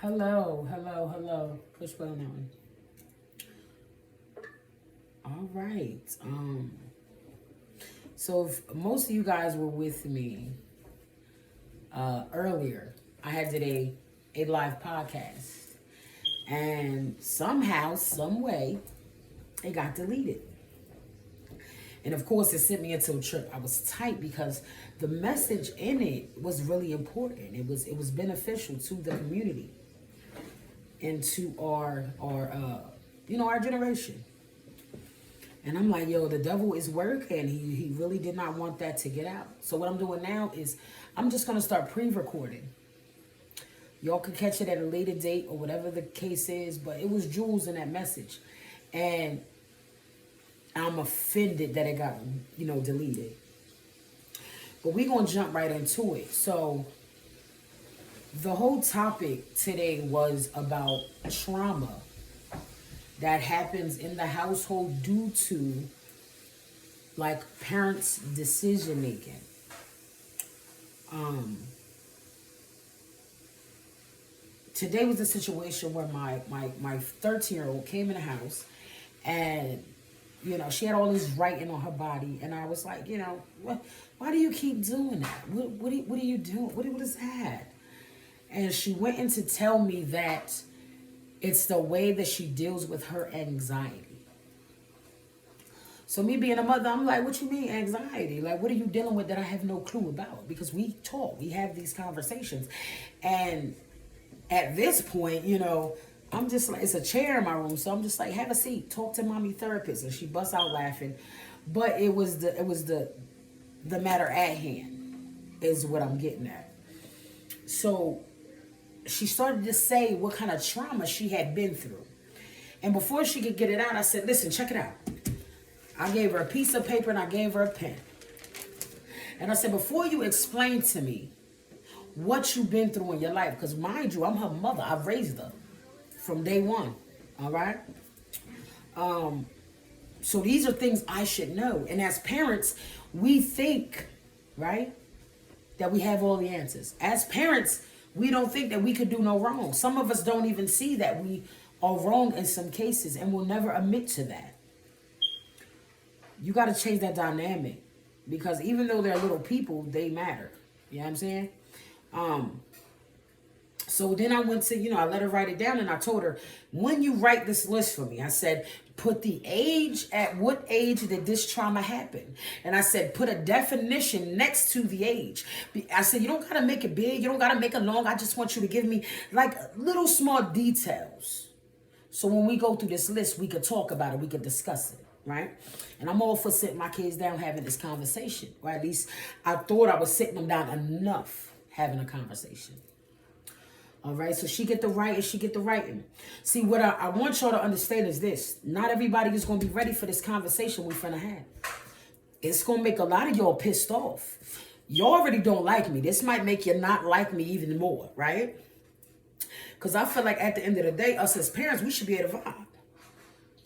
Hello, hello, hello. Push button on that one. All right. So if most of you guys were with me earlier, I had did a live podcast, and somehow, some way, it got deleted. And of course, it sent me into a trip. I was tight because the message in it was really important. It was beneficial to the community and to our generation. And I'm like, yo, the devil is working. He really did not want that to get out. So what I'm doing now is I'm just gonna start pre-recording. Y'all can catch it at a later date or whatever the case is, but it was jewels in that message. And I'm offended that it got, deleted. But we're gonna jump right into it. So the whole topic today was about trauma that happens in the household due to like parents' decision making. Today was a situation where my 13-year-old came in the house, and she had all this writing on her body, and I was like, why do you keep doing that? What are you doing? What is that? And she went in to tell me that it's the way that she deals with her anxiety. So me being a mother, I'm like, what you mean anxiety? Like, what are you dealing with that I have no clue about? Because we talk, we have these conversations. And at this point, I'm just like, it's a chair in my room. So I'm just like, have a seat, talk to mommy therapist. And she busts out laughing. But it was the matter at hand is what I'm getting at. So she started to say what kind of trauma she had been through. And before she could get it out, I said, listen, check it out. I gave her a piece of paper and I gave her a pen. And I said, before you explain to me what you've been through in your life, because mind you, I'm her mother. I've raised her from day one. All right? So these are things I should know. And as parents, we think, right, that we have all the answers. As parents, we don't think that we could do no wrong. Some of us don't even see that we are wrong in some cases and will never admit to that. You got to change that dynamic, because even though they're little people, they matter. You know what I'm saying? So then I went to, I let her write it down, and I told her, when you write this list for me, I said, put the age, at what age did this trauma happen? And I said, put a definition next to the age. I said, you don't got to make it big. You don't got to make it long. I just want you to give me like little small details. So when we go through this list, we could talk about it. We could discuss it. Right? And I'm all for sitting my kids down having this conversation. Or at least I thought I was sitting them down enough having a conversation. All right, so she get the writing, she get the writing. See, what I want y'all to understand is this. Not everybody is going to be ready for this conversation we're finna have. It's going to make a lot of y'all pissed off. You already don't like me. This might make you not like me even more, right? Because I feel like at the end of the day, us as parents, we should be able to vibe.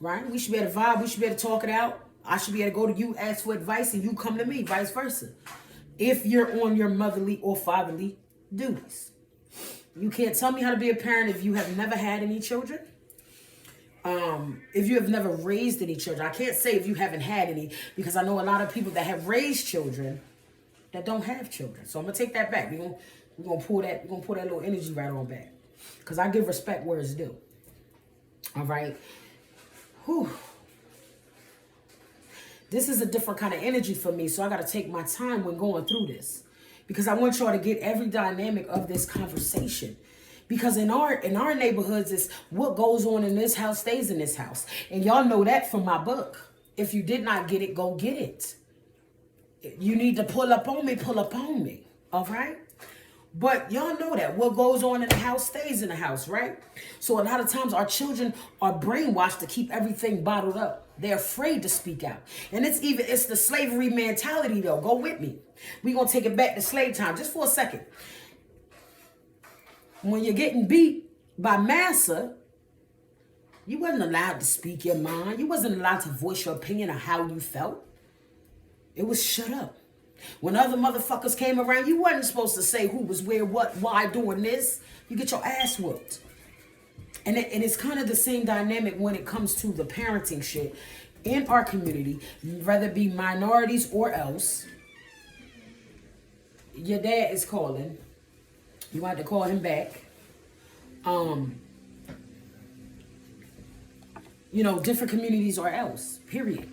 Right? We should be able to vibe. We should be able to talk it out. I should be able to go to you, ask for advice, and you come to me, vice versa. If you're on your motherly or fatherly duties. You can't tell me how to be a parent if you have never had any children. If you have never raised any children. I can't say if you haven't had any, because I know a lot of people that have raised children that don't have children. So I'm gonna take that back. We're gonna pull that little energy right on back. Because I give respect where it's due. All right. Whew. This is a different kind of energy for me, so I got to take my time when going through this, because I want y'all to get every dynamic of this conversation. Because in our neighborhoods, it's what goes on in this house stays in this house, and y'all know that from my book. If you did not get it, go get it. You need to pull up on me, all right? But y'all know that what goes on in the house stays in the house, right? So a lot of times our children are brainwashed to keep everything bottled up. They're afraid to speak out. And it's the slavery mentality though. Go with me. We're going to take it back to slave time just for a second. When you're getting beat by massa, you wasn't allowed to speak your mind. You wasn't allowed to voice your opinion on how you felt. It was shut up. When other motherfuckers came around, you wasn't supposed to say who was where, what, why doing this. You get your ass whooped. And it's kind of the same dynamic when it comes to the parenting shit in our community, whether it be minorities or else. Your dad is calling. You want to call him back. You know, different communities or else. Period.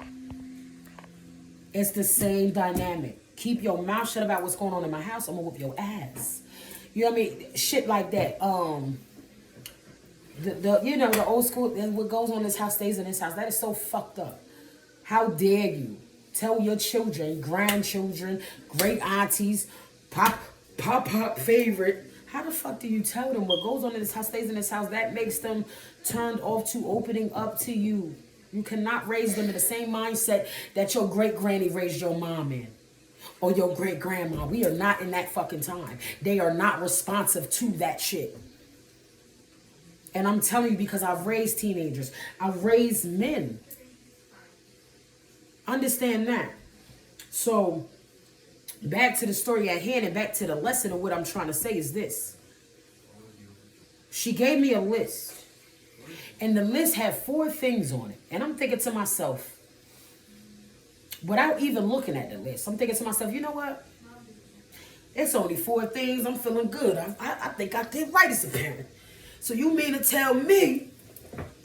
It's the same dynamic. Keep your mouth shut about what's going on in my house. I'm gonna whoop your ass. You know what I mean? Shit like that. You know, the old school, what goes on in this house stays in this house. That is so fucked up. How dare you tell your children, grandchildren, great aunties, pop favorite. How the fuck do you tell them what goes on in this house stays in this house? That makes them turned off to opening up to you. You cannot raise them in the same mindset that your great granny raised your mom in. Or your great grandma. We are not in that fucking time. They are not responsive to that shit. And I'm telling you, because I've raised teenagers. I've raised men. Understand that. So, back to the story at hand and back to the lesson of what I'm trying to say is this. She gave me a list. And the list had 4 things on it. And I'm thinking to myself, without even looking at the list, I'm thinking to myself, you know what? It's only 4 things. I'm feeling good. I think I did right as a parent. So you mean to tell me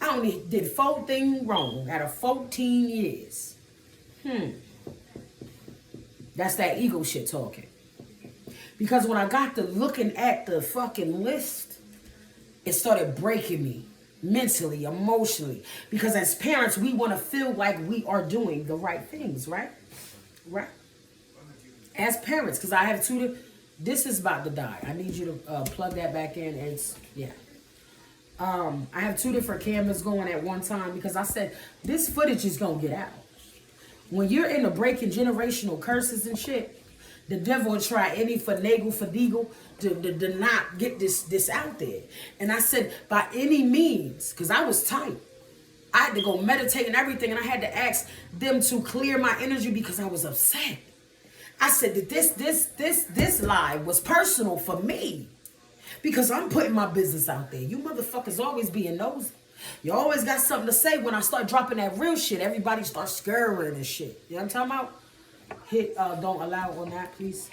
I only did 4 things wrong out of 14 years? That's that ego shit talking. Because when I got to looking at the fucking list, it started breaking me mentally, emotionally. Because as parents, we want to feel like we are doing the right things, right? Right? As parents, because I have 2... This is about to die. I need you to plug that back in. It's, yeah. I have 2 different cameras going at one time because I said, this footage is going to get out. When you're in the breaking generational curses and shit, the devil will try any finagle to not get this out there. And I said, by any means, because I was tight. I had to go meditate and everything, and I had to ask them to clear my energy because I was upset. I said that this live was personal for me because I'm putting my business out there. You motherfuckers always being nosy. You always got something to say. When I start dropping that real shit, everybody starts scurrying and shit. You know what I'm talking about? Hit don't allow on that, please.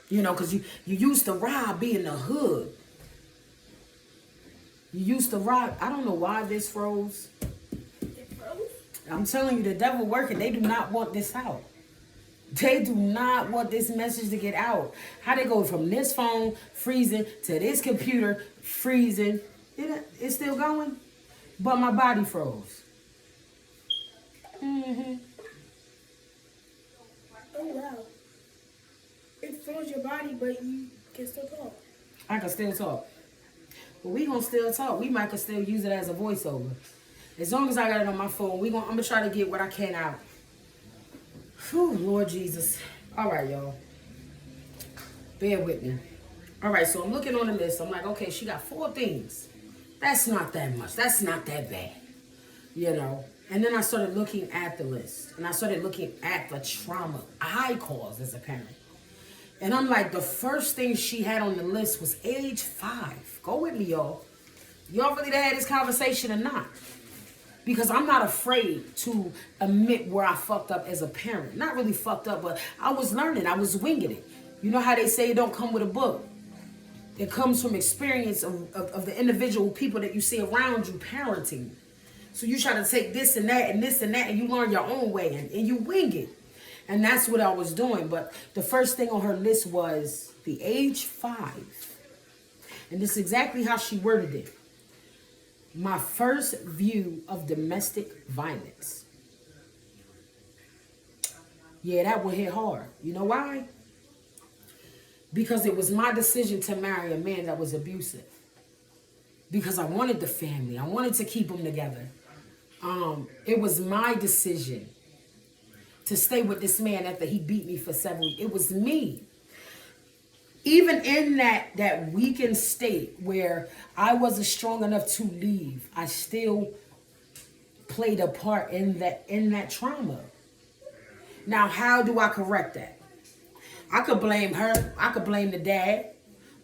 You know, because you used to ride, be in the hood. You used to ride. I don't know why this froze. It froze? I'm telling you, the devil working. They do not want this out. They do not want this message to get out. How they go from this phone freezing to this computer freezing. It's still going, but my body froze. Oh, wow. It froze your body, but you can still talk. I can still talk. But we gonna still talk. We might can still use it as a voiceover. As long as I got it on my phone, I'm gonna try to get what I can out. Whew, Lord Jesus. All right, y'all. Bear with me. All right, so I'm looking on the list. I'm like, okay, she got 4 things. That's not that much. That's not that bad. You know? And then I started looking at the list. And I started looking at the trauma I caused as a parent. And I'm like, the first thing she had on the list was age 5. Go with me, y'all. Y'all really had this conversation or not? Because I'm not afraid to admit where I fucked up as a parent. Not really fucked up, but I was learning. I was winging it. You know how they say it don't come with a book. It comes from experience of the individual people that you see around you parenting. So you try to take this and that and this and that, and you learn your own way, and you wing it. And that's what I was doing. But the first thing on her list was the age 5. And this is exactly how she worded it. My first view of domestic violence. Yeah, that one hit hard. You know why? Because it was my decision to marry a man that was abusive. Because I wanted the family. I wanted to keep them together. It was my decision to stay with this man after he beat me for 7 weeks. It was me. Even in that weakened state where I wasn't strong enough to leave, I still played a part in that trauma. Now, how do I correct that? I could blame her. I could blame the dad.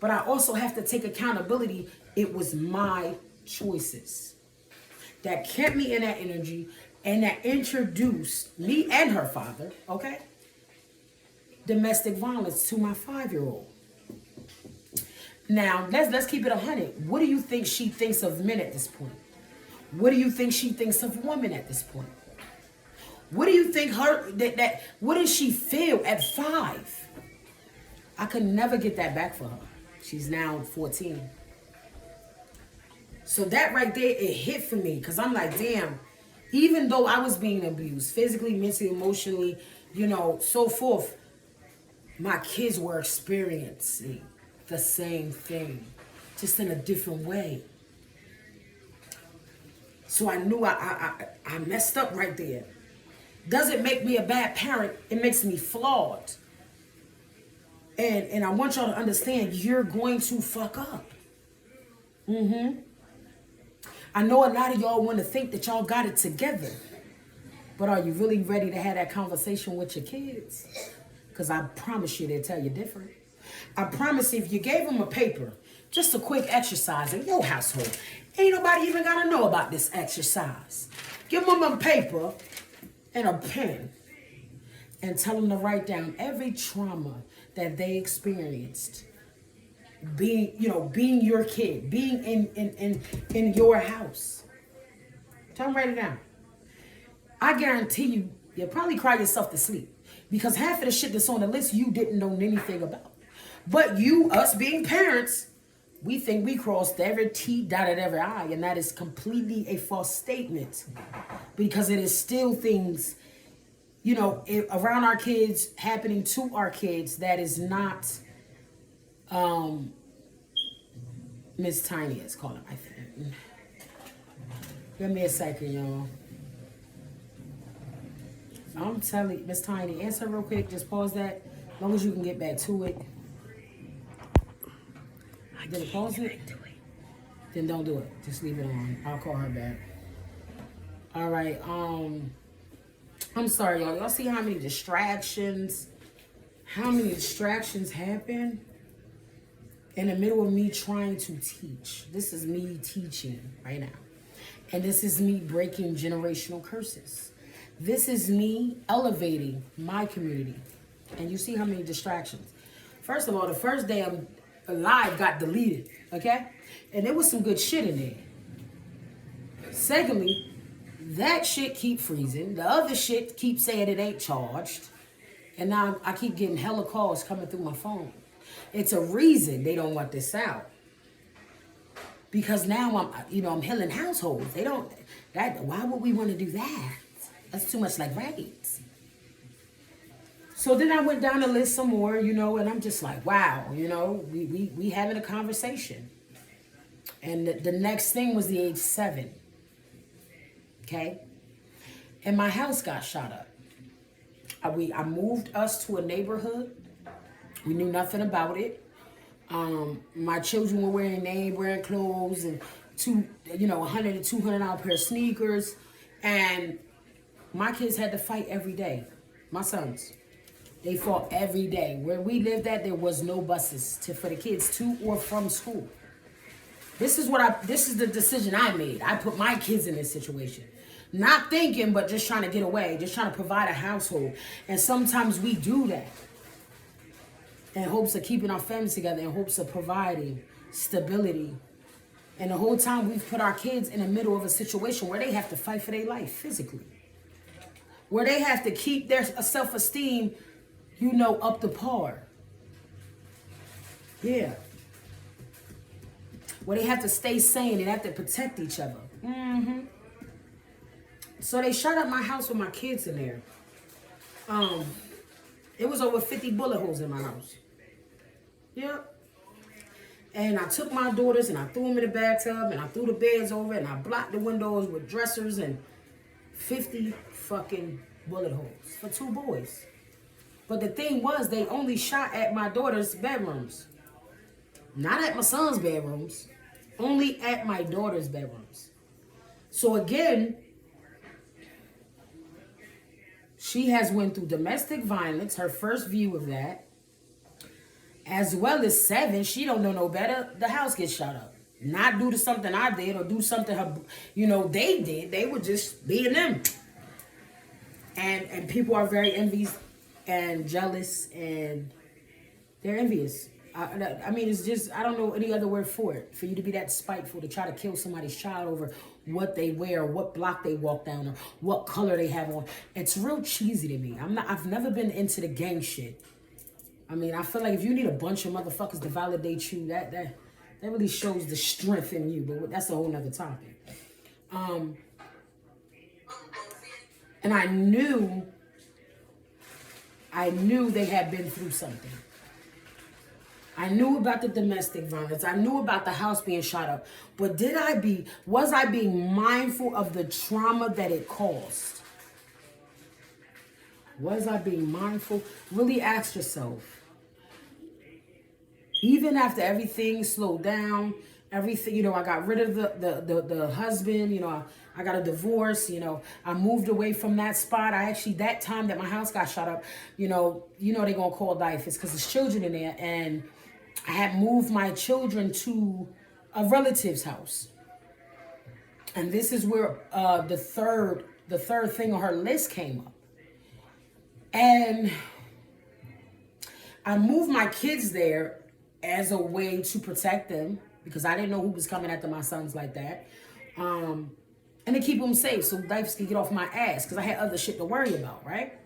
But I also have to take accountability. It was my choices that kept me in that energy and that introduced me and her father, okay, domestic violence to my 5-year-old. Now, let's keep it 100. What do you think she thinks of men at this point? What do you think she thinks of women at this point? What do you think what does she feel at 5? I could never get that back for her. She's now 14. So that right there, it hit for me because I'm like, damn, even though I was being abused physically, mentally, emotionally, so forth, my kids were experiencing the same thing, just in a different way. So I knew I messed up right there. Doesn't make me a bad parent. It makes me flawed. And I want y'all to understand, you're going to fuck up. I know a lot of y'all want to think that y'all got it together. But are you really ready to have that conversation with your kids? Because I promise you they'll tell you different. I promise if you gave them a paper, just a quick exercise in your household, ain't nobody even got to know about this exercise. Give them a paper and a pen and tell them to write down every trauma that they experienced. Being your kid, being in your house. Tell them write it down. I guarantee you'll probably cry yourself to sleep because half of the shit that's on the list you didn't know anything about. But us being parents, we think we crossed every T, dotted every I, and that is completely a false statement because it is still things, around our kids, happening to our kids that is not. Miss Tiny is calling, I think. Give me a second, y'all. I'm telling Miss Tiny, answer real quick. Just pause that. As long as you can get back to it. Did it pause it? Then don't do it. Just leave it on. I'll call her back. All right. I'm sorry, y'all. Y'all see how many distractions? How many distractions happen? In the middle of me trying to teach. This is me teaching right now. And this is me breaking generational curses. This is me elevating my community. And you see how many distractions. First of all, the first day I'm live got deleted, okay? And there was some good shit in there. Secondly, that shit keep freezing. The other shit keep saying it ain't charged. And now I keep getting hella calls coming through my phone. It's a reason they don't want this out. Because now I'm healing households. Why would we want to do that? That's too much like rags. So then I went down the list some more, and I'm just like, wow, we having a conversation. And the next thing was the age 7. Okay? And my house got shot up. I moved us to a neighborhood. We knew nothing about it. My children were wearing name brand clothes and $100 to $200 pair of sneakers. And my kids had to fight every day. My sons. They fought every day. Where we lived at, there was no buses for the kids to or from school. This is the decision I made. I put my kids in this situation. Not thinking, but just trying to get away. Just trying to provide a household. And sometimes we do that. In hopes of keeping our families together. In hopes of providing stability. And the whole time we've put our kids in the middle of a situation where they have to fight for their life physically. Where they have to keep their self-esteem, up to par. Yeah. Where they have to stay sane and have to protect each other. Mm-hmm. So they shot up my house with my kids in there. It was over 50 bullet holes in my house. Yep. And I took my daughters and I threw them in the bathtub and I threw the beds over and I blocked the windows with dressers and 50 fucking bullet holes for 2 boys. But the thing was, they only shot at my daughter's bedrooms. Not at my son's bedrooms. Only at my daughter's bedrooms. So again, She has went through domestic violence, her first view of that, as well as 7. She don't know no better. The house gets shot up. Not due to something I did or do something they did. They were just being them. And people are very envious and jealous, and they're envious. I mean, it's just, I don't know any other word for it. For you to be that spiteful to try to kill somebody's child over what they wear, what block they walk down, or what color they have on. It's real cheesy to me. I've never been into the gang shit. I mean, I feel like if you need a bunch of motherfuckers to validate you, that really shows the strength in you. But that's a whole nother topic. And I knew they had been through something. I knew about the domestic violence. I knew about the house being shot up. But was I being mindful of the trauma that it caused? Was I being mindful? Really ask yourself. Even after everything slowed down, everything, I got rid of the husband, I got a divorce, I moved away from that spot. That time that my house got shot up, they're going to call life. It's because there's children in there. And I had moved my children to a relative's house. And this is where the third thing on her list came up. And I moved my kids there as a way to protect them, because I didn't know who was coming after my sons like that. And to keep them safe so life can get off my ass, because I had other shit to worry about, right?